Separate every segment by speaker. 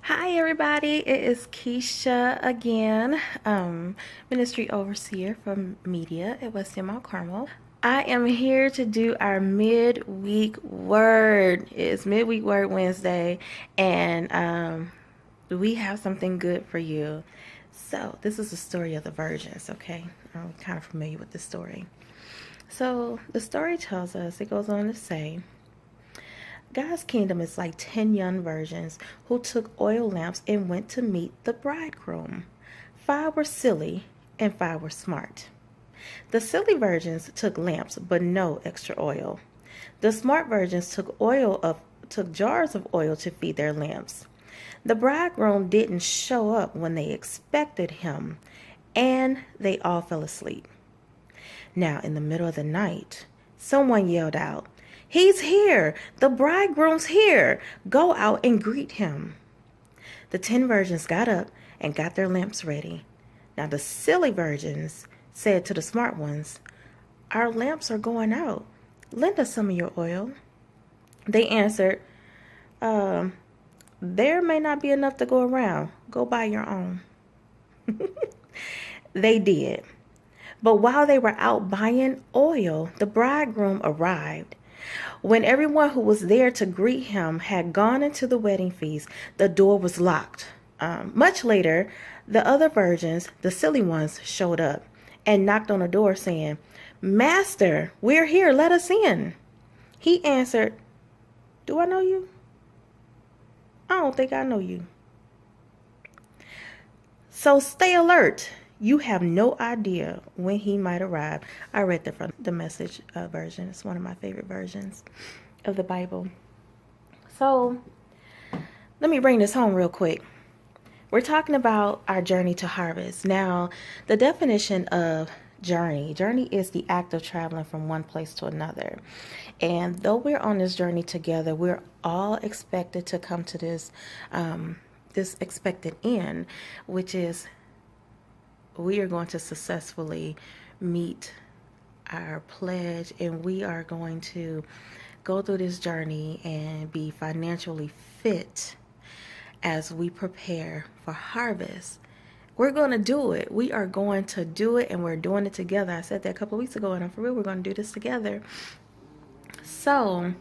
Speaker 1: Hi everybody, it is Keisha again, Ministry Overseer from Media at West Mount Carmel. I am here to do our midweek word. It's midweek word Wednesday, and we have something good for you. So this is the story of the virgins, okay? I'm kind of familiar with the story. So the story tells us, it goes on to say, God's kingdom is like 10 young virgins who took oil lamps and went to meet the bridegroom. 5 were silly and 5 were smart. The silly virgins took lamps but no extra oil. The smart virgins took jars of oil to feed their lamps. The bridegroom didn't show up when they expected him, and they all fell asleep. Now, in the middle of the night, someone yelled out, "He's here! The bridegroom's here! Go out and greet him." The 10 virgins got up and got their lamps ready. Now the silly virgins said to the smart ones, "Our lamps are going out. Lend us some of your oil." They answered, "There may not be enough to go around. Go buy your own." They did. But while they were out buying oil, the bridegroom arrived. When everyone who was there to greet him had gone into the wedding feast, the door was locked. Much later, the other virgins, the silly ones, showed up and knocked on the door saying, "Master, we're here, let us in." He answered, "Do I know you? I don't think I know you. So stay alert. You have no idea when he might arrive." I read that from the Message version. It's one of my favorite versions of the Bible. So let me bring this home real quick. We're talking about our journey to harvest. Now, the definition of journey is the act of traveling from one place to another. And though we're on this journey together, we're all expected to come to this expected end, which is we are going to successfully meet our pledge, and we are going to go through this journey and be financially fit as we prepare for harvest. We're going to do it. We are going to do it, and we're doing it together. I said that a couple of weeks ago, and I'm for real, we're going to do this together. So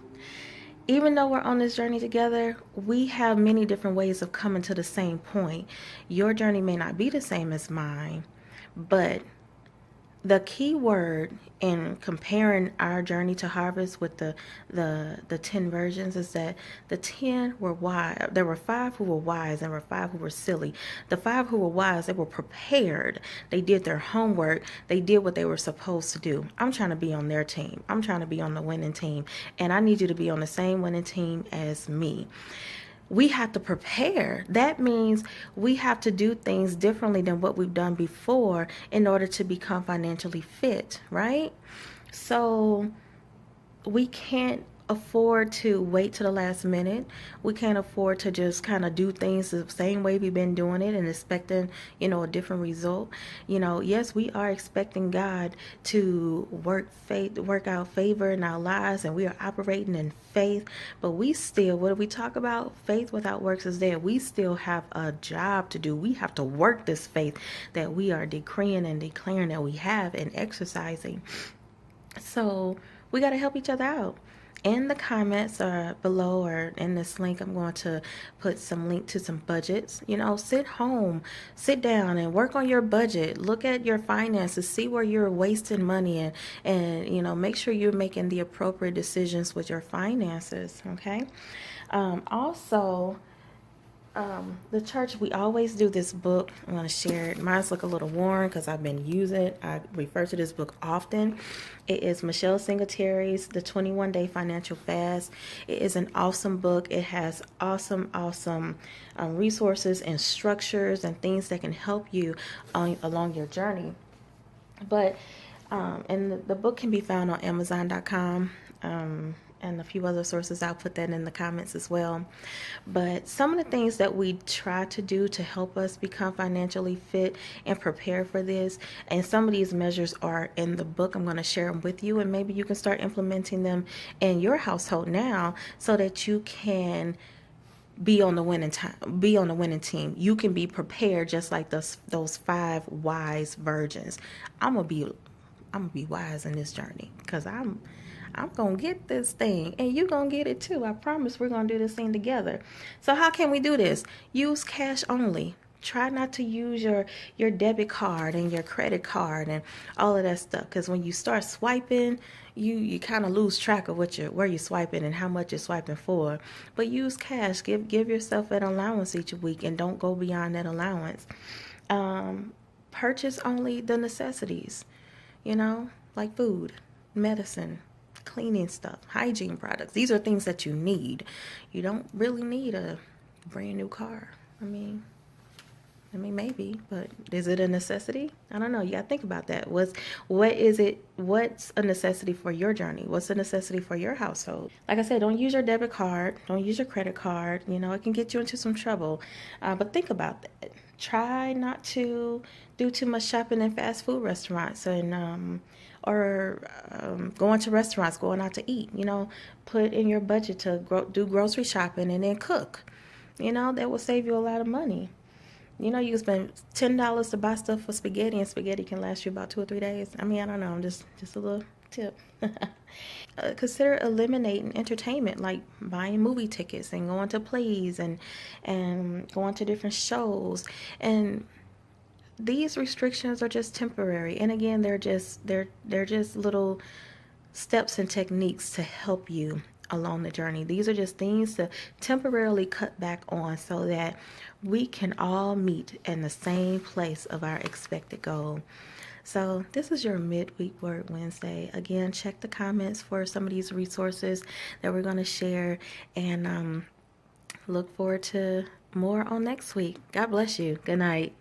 Speaker 1: even though we're on this journey together, we have many different ways of coming to the same point. Your journey may not be the same as mine, but the key word in comparing our journey to harvest with the 10 virgins is that the 10 were wise. There were 5 who were wise and there were 5 who were silly. The 5 who were wise, they were prepared. They did their homework. They did what they were supposed to do. I'm trying to be on their team. I'm trying to be on the winning team. And I need you to be on the same winning team as me. We have to prepare. That means we have to do things differently than what we've done before in order to become financially fit, right? So we can't afford to wait to the last minute. We can't afford to just kind of do things the same way we've been doing it and expecting, a different result. Yes, we are expecting God to work out favor in our lives, and we are operating in faith, but we still, what do we talk about? Faith without works is dead. We still have a job to do. We have to work this faith that we are decreeing and declaring that we have and exercising. So we got to help each other out. In the comments or below or in this link, I'm going to put some link to some budgets. Sit home, sit down and work on your budget. Look at your finances, see where you're wasting money, and make sure you're making the appropriate decisions with your finances, okay? Also, the church, we always do this book. I'm going to share it. Mine's look a little worn because I've been using it. I refer to this book often. It is Michelle Singletary's The 21-Day Financial Fast. It is an awesome book. It has awesome resources and structures and things that can help you along your journey. But and the book can be found on Amazon.com. And a few other sources. I'll put that in the comments as well. But some of the things that we try to do to help us become financially fit and prepare for this, and some of these measures are in the book. I'm going to share them with you, and maybe you can start implementing them in your household now so that you can be on the winning time, be on the winning team. You can be prepared just like those 5 wise virgins. I'm gonna be I'm gonna be wise in this journey because I'm gonna get this thing and you gonna get it too. I promise we're gonna do this thing together. So how can we do this? Use cash only. Try not to use your debit card and your credit card and all of that stuff, because when you start swiping, you kind of lose track of where you're swiping and how much you're swiping for. But use cash. Give yourself an allowance each week and don't go beyond that allowance. Purchase only the necessities, like food, medicine, cleaning stuff, hygiene products. These are things that you need. You don't really need a brand new car. I mean, maybe, but is it a necessity? I don't know. You gotta think about that. What is it? What's a necessity for your journey? What's a necessity for your household? Like I said, don't use your debit card. Don't use your credit card. It can get you into some trouble. But think about that. Try not to do too much shopping in fast food restaurants and or going to restaurants, going out to eat. Put in your budget to do grocery shopping and then cook. That will save you a lot of money. You can spend $10 to buy stuff for spaghetti, and spaghetti can last you about 2 or 3 days. I don't know. Just a little tip. Consider eliminating entertainment, like buying movie tickets and going to plays and going to different shows. And these restrictions are just temporary. And again, they're just little steps and techniques to help you along the journey. These are just things to temporarily cut back on so that we can all meet in the same place of our expected goal. So this is your midweek word Wednesday. Again, check the comments for some of these resources that we're going to share, and look forward to more on next week. God bless you. Good night.